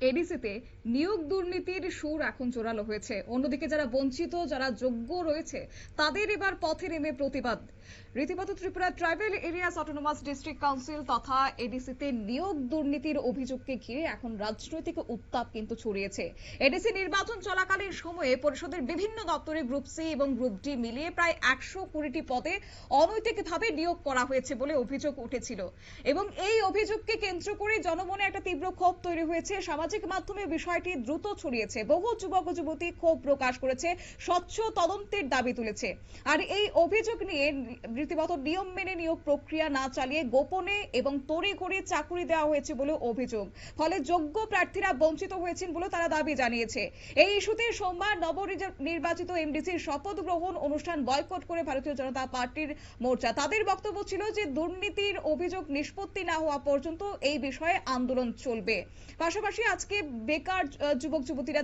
এডিসিতে নিয়োগ দুর্নীতির সুর এখন জোরালো হয়েছে। অন্যদিকে যারা বঞ্চিত, যারা যোগ্য রয়েছে, তাদের এবার পথে নেমে প্রতিবাদ। রীতিমতো Tripura tribal areas autonomous district council তথা এডিসিতে নিয়োগ দুর্নীতির অভিযোগকে ঘিরে এখন রাজনৈতিক উত্তাপ কিন্তু ছড়িয়েছে। এডিসি নির্বাচন চলাকালীন সময়ে পরিষদের বিভিন্ন দপ্তরে গ্রুপ সি এবং গ্রুপ ডি মিলিয়ে প্রায় 120টি পদে অনৈতিকভাবে নিয়োগ করা হয়েছে বলে অভিযোগ উঠেছিল এবং এই অভিযোগকে কেন্দ্র করে জনমনে একটা তীব্র ক্ষোভ তৈরি হয়েছে। সামাজিক মাধ্যমে বিষয়টি দ্রুত ছড়িয়েছে, বহু যুবক ও যুবতী ক্ষোভ প্রকাশ করেছে, স্বচ্ছ তদন্তের দাবি তুলেছে। আর এই অভিযোগ নিয়ে রীতিমতো নিয়ম মেনে নিয়োগ প্রক্রিয়া না চালিয়ে গোপনে এবং তড়িঘড়ি চাকরি দেওয়া হয়েছে বলে অভিযোগ, ফলে যোগ্য প্রার্থীরা বঞ্চিত হয়েছেন বলে তারা দাবি জানিয়েছে। এই ইস্যুতে সোমবার নবনির্বাচিত এমডিসির শপথ গ্রহণ অনুষ্ঠান বয়কট করে ভারতীয় জনতা পার্টির মোর্চা। তাদের বক্তব্য ছিল যে দুর্নীতির অভিযোগ নিষ্পত্তি না হওয়া পর্যন্ত এই বিষয়ে আন্দোলন চলবে। পাশাপাশি আজকে বেকার যুবক যুবতীরা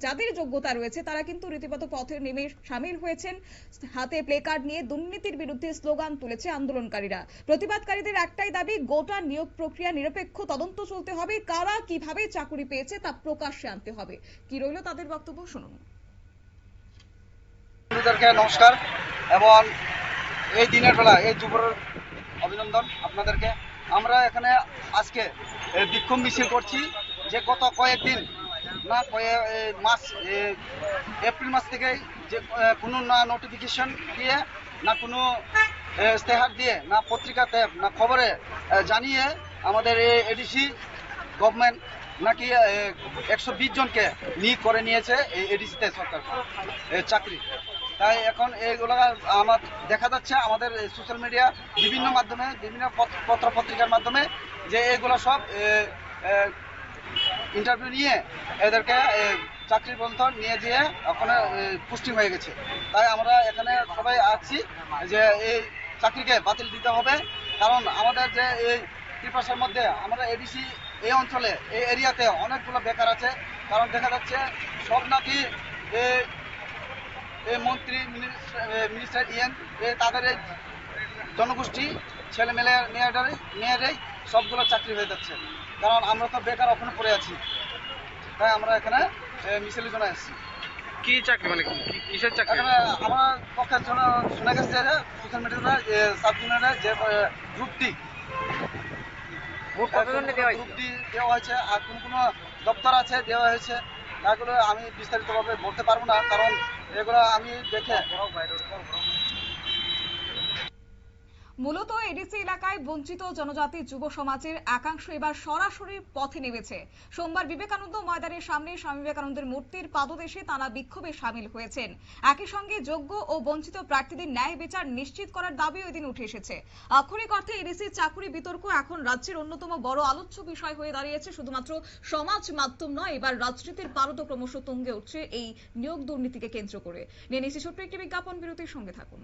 যাদের যোগ্যতা রয়েছে তারা কিন্তু রীতিমতো পথে নেমে সামিল হয়েছেন। হাতে প্লে কার্ড নিয়ে দুর্নীতির বিরুদ্ধে স্লোগান তুলেছে আন্দোলনকারীরা। প্রতিবাদকারীদের একটাই দাবি, গোটা নিয়োগ প্রক্রিয়া নিরপেক্ষ তদন্ত চলতে হবে, কারা কিভাবে চাকরি পেয়েছে তা প্রকাশ্যে আনতে হবে। কি রইল তাদের বক্তব্য, শুনুন। নমস্কার এবং এই দিনের বেলা এই যুবর অভিনন্দন আপনাদেরকে। আমরা এখানে আজকে বিক্ষোভ মিছিল করছি যে গত কয়েকদিন না মাস এপ্রিল মাস থেকে যে কোনো না নোটিফিকেশন দিয়ে না কোনো ইশতেহার দিয়ে না পত্রিকাতে না খবরে জানিয়ে আমাদের এডিসি গভর্নমেন্ট নাকি 120 জনকে নিয়োগ করে নিয়েছে এই এডিসিতে সরকার চাকরি। তাই এখন এইগুলো আমার দেখা যাচ্ছে আমাদের সোশ্যাল মিডিয়া বিভিন্ন মাধ্যমে, বিভিন্ন পত্র পত্রিকার মাধ্যমে যে এগুলো সব ইন্টারভিউ নিয়ে এদেরকে চাকরির পর্যন্ত নিয়ে যেয়ে ওখানে পোস্টিং হয়ে গেছে। তাই আমরা এখানে সবাই আছি যে এই চাকরিকে বাতিল দিতে হবে, কারণ আমাদের যে এই ত্রিপাশার মধ্যে আমরা এডিসি এই অঞ্চলে এই এরিয়াতে অনেকগুলো বেকার আছে। কারণ দেখা যাচ্ছে সব নাকি এই মন্ত্রী মিনিস্টার তাদের এই জনগোষ্ঠী ছেলে মেয়েরাই সবগুলো চাকরি হয়ে যাচ্ছে, কারণ আমরা তো বেকার ওখানে পড়ে আছি। তাই আমরা এখানে মিছিলের জন্য এসেছি। কি চাকরি মানে কিসের চাকরি? এখানে আমার পক্ষে শোনা গেছে যে সোশ্যাল মিডিয়াতে সাব জুনিয়রে যে গ্রুপ ডি দেওয়া হয়েছে আর কোনো দপ্তর আছে দেওয়া হয়েছে, এগুলো আমি বিস্তারিতভাবে বলতে পারবো না, কারণ এগুলো আমি দেখে। মূলত এডিসি এলাকায় বঞ্চিত জনজাতি যুব সমাজের একাংশ এবার সরাসরি পথে নেমেছে। সোমবার বিবেকানন্দ ময়দানের সামনে স্বামী বিবেকানন্দের মূর্তির পাদদেশে তারা বিক্ষোভে সামিল হয়েছেন। একই সঙ্গে যোগ্য ও বঞ্চিত প্রার্থীদের ন্যায় বিচার নিশ্চিত করার দাবি ওই দিন উঠে এসেছে। আক্ষরিক অর্থে এডিসির চাকরি বিতর্ক এখন রাজ্যের অন্যতম বড় আলোচ্য বিষয় হয়ে দাঁড়িয়েছে। শুধুমাত্র সমাজ মাধ্যম নয়, এবার রাজনীতির পারদ ক্রমশ তুঙ্গে উঠছে এই নিয়োগ দুর্নীতিকে কেন্দ্র করে। নিয়ে নিচ্ছি ছোট্ট একটি বিজ্ঞাপন বিরতির সঙ্গে থাকুন।